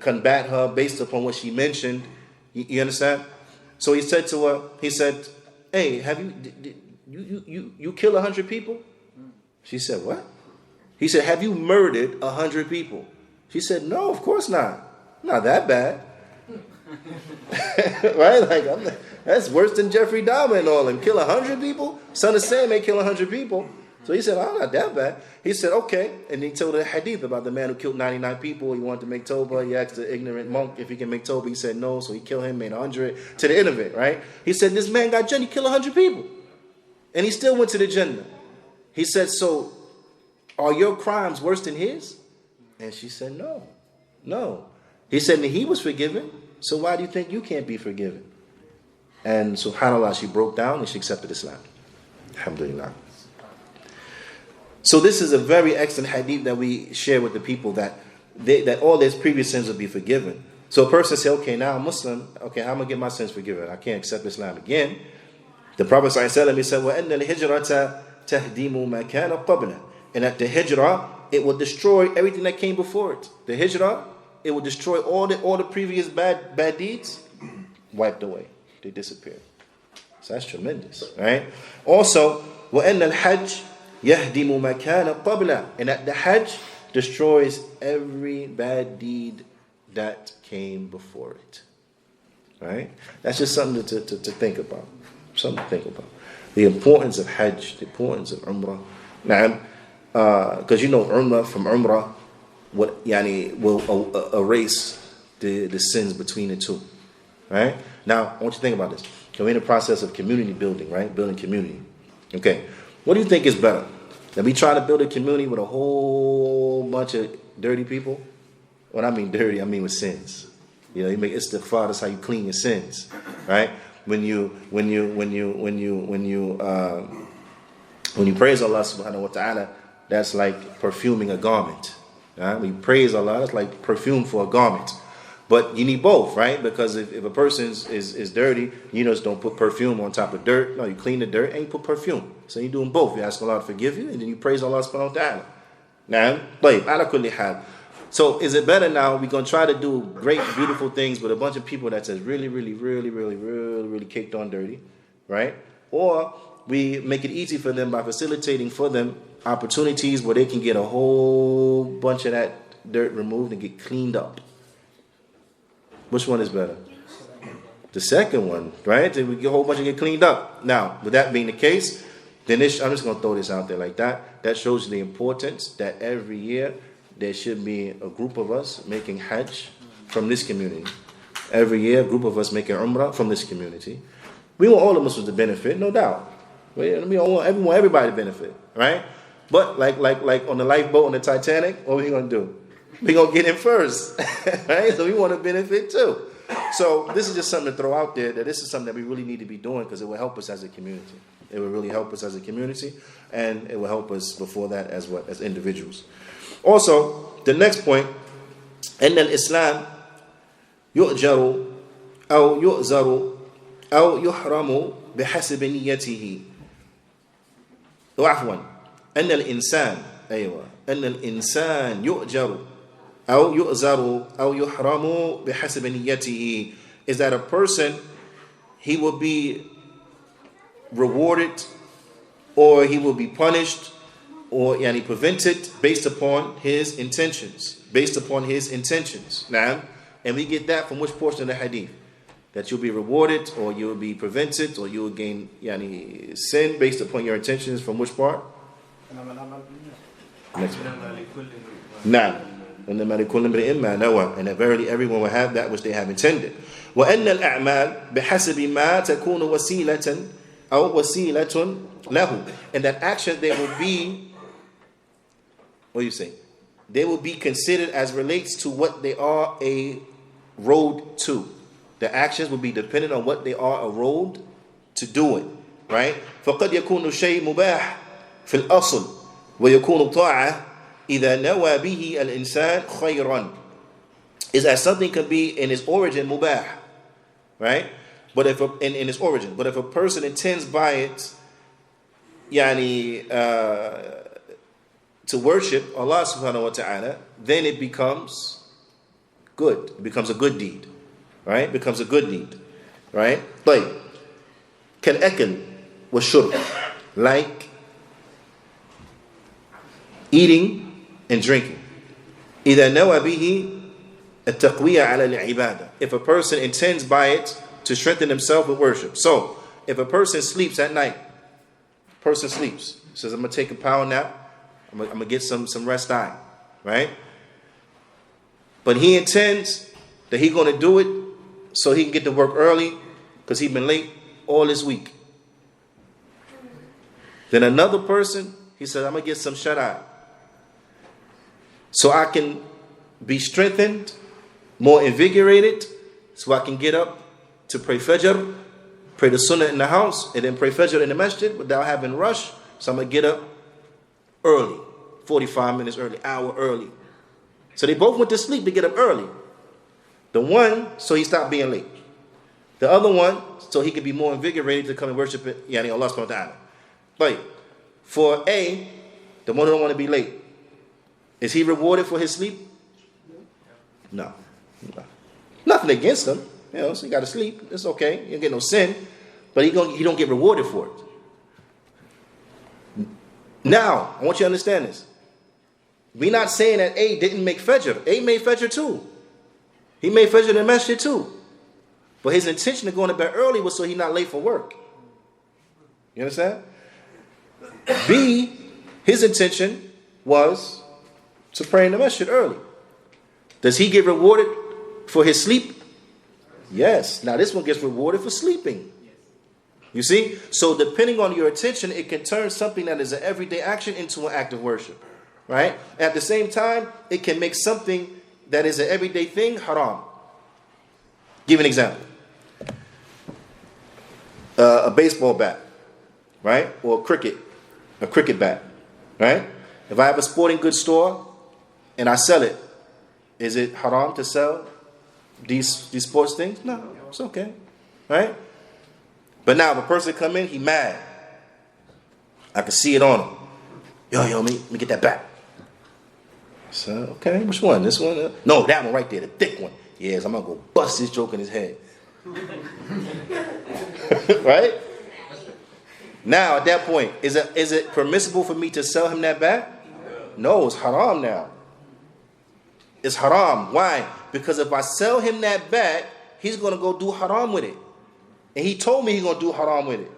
combat her based upon what she mentioned. You understand? So he said to her, he said, hey, have you kill 100 people? She said, what? He said, have you murdered 100 people? She said, no, of course not. Not that bad. Right? That's worse than Jeffrey Dahmer and all. And kill 100 people? Son of Sam may kill 100 people. So he said, oh, not that bad. He said, okay. And he told a hadith about the man who killed 99 people. He wanted to make Tawbah. He asked the ignorant monk if he can make Tawbah. He said no. So he killed him, made 100 to the end of it, right? He said, this man got Jannah. He killed 100 people. And he still went to the Jannah. He said, so are your crimes worse than his? And she said, no. No. He said, and he was forgiven. So why do you think you can't be forgiven? And subhanAllah, she broke down and she accepted Islam. Alhamdulillah. So this is a very excellent hadith that we share with the people, that all their previous sins will be forgiven. So a person say, okay, now I'm Muslim. Okay, how am I going to get my sins forgiven? I can't accept Islam again. The Prophet ﷺ, he said, وَأَنَّ الْهِجْرَةَ تَهْدِمُ مَا كَانَ قَبْلَهُ. And at the hijrah, it will destroy everything that came before it. The hijrah, it will destroy all the previous bad deeds, wiped away. They disappear. So that's tremendous, right? Also, وَأَنَّ الْحَجِّ يَهْدِمُ مَا كَانَ قَبْلَهُ. And that the Hajj destroys every bad deed that came before it. Right? That's just something to think about. Something to think about. The importance of Hajj, the importance of Umrah. Now, because Umrah from Umrah will erase the sins between the two. Right? Now, I want you to think about this. We're in the process of community building, right? Building community. Okay. What do you think is better? That we try to build a community with a whole bunch of dirty people? When I mean dirty, I mean with sins. You make istighfar. That's how you clean your sins, right? When you praise Allah subhanahu wa ta'ala, that's like perfuming a garment. Right? When you praise Allah, that's like perfume for a garment. But you need both, right? Because if a person is dirty, you just don't put perfume on top of dirt. No, you clean the dirt and you put perfume. So you're doing both. You ask Allah to forgive you, and then you praise Allah subhanahu wa ta'ala. Now, ala kulli hal. So is it better now? We're going to try to do great, beautiful things with a bunch of people that's really, really, really, really, really, really caked on dirty, right? Or we make it easy for them by facilitating for them opportunities where they can get a whole bunch of that dirt removed and get cleaned up. Which one is better? The second one, right? Then we get a whole bunch of get cleaned up. Now, with that being the case, then I'm just going to throw this out there like that. That shows you the importance that every year there should be a group of us making Hajj from this community. Every year, a group of us making Umrah from this community. We want all the Muslims to benefit, no doubt. We want everybody to benefit, right? But like on the lifeboat on the Titanic, what are we going to do? We're going to get in first, right? So we want to benefit too. So this is just something to throw out there, that this is something that we really need to be doing, because it will help us as a community. It will really help us as a community, and it will help us before that as individuals. Also, the next point, أن الإسلام يؤجر أو يؤزر أو يحرم بحسب نيته. وعفوا أن الإنسان أن الإنسان يؤجر أو يؤزر أو يحرم بحسب نيته, is that a person, he will be rewarded or he will be punished or prevented based upon his intentions. Now, and we get that from which portion of the hadith? That you'll be rewarded or you'll be prevented or you'll gain sin based upon your intentions from which part? Next one. Now, and that verily everyone will have that which they have intended. وأن الأعمال بحسب ما تكون وسيلة أو وسيلة له, and that action they will be, what do you say? They will be considered as relates to what they are a road to. The actions will be dependent on what they are a road to do it, right? فقد يكون شيء مباح في الأصل ويكون طاعة إذا نوى به الإنسان خيرا is that something could be in its origin mubah, right? But if in its origin, but if a person intends by it, to worship Allah subhanahu wa ta'ala, then it becomes good. It becomes a good deed, right? It becomes a good deed, right? طيب كالأكل والشرب, like eating and drinking. إذا نوى به التقوية على العبادة, if a person intends by it to strengthen himself with worship. So if a person sleeps at night, person sleeps, says I'm gonna take a power nap, I'm gonna get some rest time, right? But he intends that he's gonna do it so he can get to work early because he's been late all this week. Then another person, he says, I'm gonna get some shut-eye so I can be strengthened, more invigorated, so I can get up to pray Fajr, pray the Sunnah in the house, and then pray Fajr in the masjid without having rush. So I'm going to get up early, 45 minutes early, hour early. So they both went to sleep to get up early. The one, so he stopped being late. The other one, so he could be more invigorated to come and worship it, Allah subhanahu wa ta'ala. But for A, the one who don't want to be late, is he rewarded for his sleep? No. Nothing against him. So he got to sleep. It's okay. He don't get no sin. But he don't get rewarded for it. Now, I want you to understand this. We're not saying that A didn't make Fajr. A made Fajr too. He made Fajr in the masjid too. But his intention of going to bed early was so he's not late for work. You understand? B, his intention was to pray in the masjid early. Does he get rewarded for his sleep? Yes. Now this one gets rewarded for sleeping. You see? So depending on your attention, it can turn something that is an everyday action into an act of worship. Right? At the same time, it can make something that is an everyday thing haram. Give an example. A baseball bat, right? Or a cricket bat, right? If I have a sporting goods store and I sell it, is it haram to sell these sports things? No, it's okay, right? But now if a person come in, he mad. I can see it on him. Yo, let me get that bat. So, okay, which one? This one? No, that one right there, the thick one. Yes, I'm going to go bust this joke in his head. Right? Now, at that point, is it permissible for me to sell him that bat? No, it's haram now. It's haram. Why? Because if I sell him that bat, he's going to go do haram with it. And he told me he's going to do haram with it.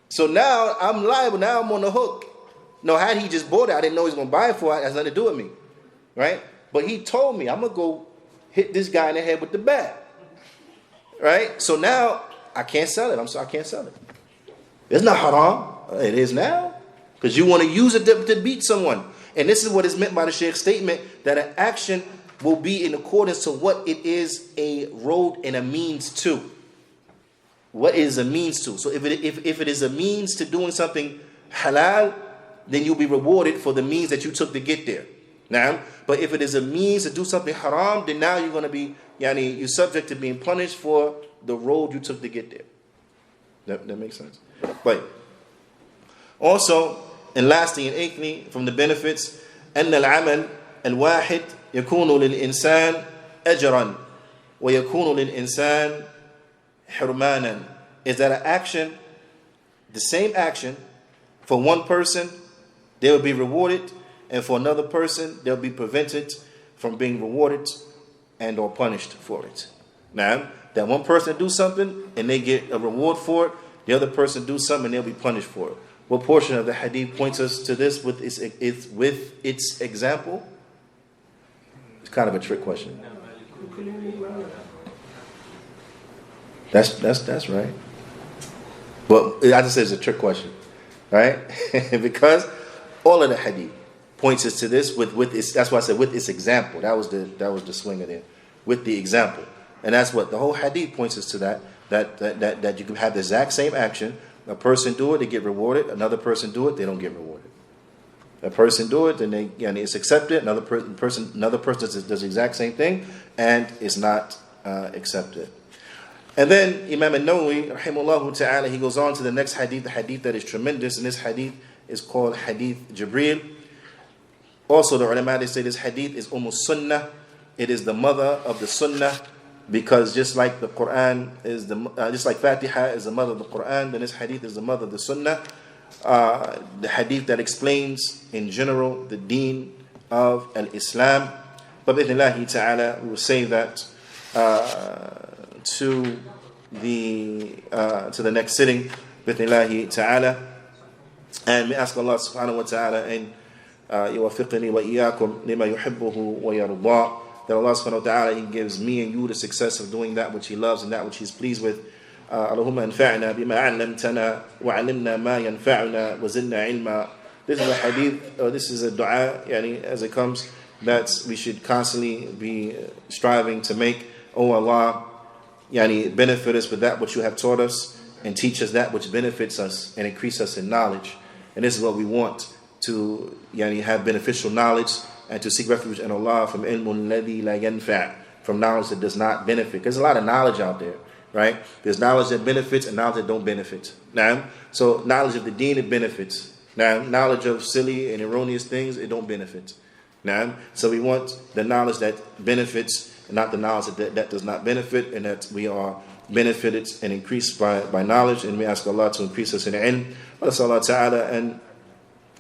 So now I'm liable. Now I'm on the hook. No, had he just bought it, I didn't know he was going to buy it for it. It has nothing to do with me. Right? But he told me, I'm going to go hit this guy in the head with the bat. Right? So now I can't sell it. I can't sell it. It's not haram. It is now. Because you want to use it to beat someone. And this is what is meant by the Sheikh's statement, that an action will be in accordance to what it is a road and a means to. What is a means to? So if it is a means to doing something halal, then you'll be rewarded for the means that you took to get there. Now, but if it is a means to do something haram, then now you're going to be, you're subject to being punished for the road you took to get there. That makes sense. But also, and lastly and eighthly, from the benefits, أن العمل الواحد يكون للإنسان أجرا ويكون للإنسان حرمانا. Is that an action, the same action, for one person, they will be rewarded, and for another person, they'll be prevented from being rewarded and or punished for it. Now, that one person do something and they get a reward for it, the other person do something and they'll be punished for it. What portion of the hadith points us to this with its example? It's kind of a trick question. That's right. But I just said it's a trick question, right? Because all of the hadith points us to this with its. That's why I said with its example. That was the swinger there, with the example, and that's what the whole hadith points us to. That you can have the exact same action, A person do it, they get rewarded. Another person do it, they don't get rewarded. A person do it, then it's accepted. Another person does the exact same thing, and it's not accepted. And then Imam al-Nawawi, rahimahullah ta'ala, he goes on to the next hadith, the hadith that is tremendous, and this hadith is called Hadith Jibreel. Also, the ulama, they say this hadith is Sunnah. It is the mother of the Sunnah, because just like the Quran is just like Fatiha is the mother of the Quran, then this hadith is the mother of the Sunnah. The hadith that explains in general the deen of al-Islam. But bi'idhnillahi ta'ala, we will say that to the next sitting, bi'idhnillahi ta'ala. And we ask Allah subhanahu wa ta'ala and yuwaffiqni wa iyyakum lima yuhibbuhu wa yarda, that Allah subhanahu wa ta'ala, He gives me and you the success of doing that which He loves and that which He's pleased with. Allahumma anfa'na bima 'allamtana wa 'allimna ma yanfa'una wa zidna 'ilma. This is a hadith, this is a dua, as it comes, that we should constantly be striving to make. Oh Allah, benefit us with that which you have taught us, and teach us that which benefits us and increase us in knowledge. And this is what we want, to have beneficial knowledge and to seek refuge in Allah from ilmun ladhi la yanfa', from knowledge that does not benefit. There's a lot of knowledge out there, right? There's knowledge that benefits and knowledge that don't benefit. Now, so knowledge of the deen, it benefits. Now, knowledge of silly and erroneous things, it don't benefit. Now, so we want the knowledge that benefits, and not the knowledge that does not benefit, and that we are benefited and increased by knowledge. And we ask Allah to increase us in ilm. Wa sallallahu ta'ala and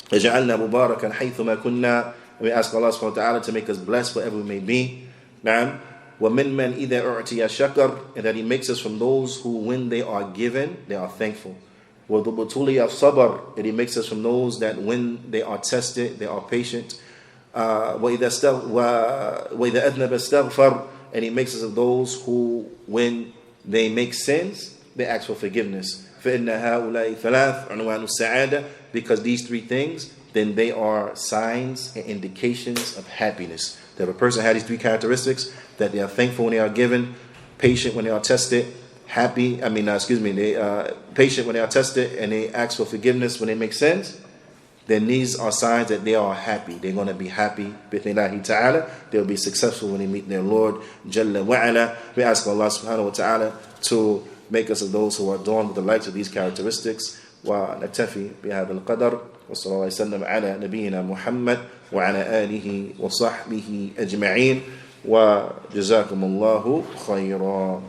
yaj'alna mubarakan haythuma kunna. We ask Allah subhanahu wa ta'ala to make us blessed wherever we may be. Na'am. وَمِنْ مَنْ إِذَا أُعْتِيَ شَكَرٍ, and that He makes us from those who, when they are given, they are thankful. وَذُبُتُولِيَ الصَّبْرِ, and He makes us from those that when they are tested, they are patient. وَإِذَا أَذْنَبَ اسْتَغْفَرَ, and He makes us of those who, when they make sins, they ask for forgiveness. فَإِنَّ هَؤُلَاءِ ثَلَاثُ عُنْوَانُ السَّعَادَةِ, because these three things, then they are signs and indications of happiness. That if a person has these three characteristics, that they are thankful when they are given, patient when they are tested, they patient when they are tested, and they ask for forgiveness when they make sins, then these are signs that they are happy. They're going to be happy. Bi'idhnillahi ta'ala. They'll be successful when they meet their Lord Jalla wa'ala. We ask Allah subhanahu wa ta'ala to make us of those who are adorned with the likes of these characteristics. ونكتفي بهذا القدر وصلى الله وسلم على نبينا محمد وعلى آله وصحبه أجمعين وجزاكم الله خيرا.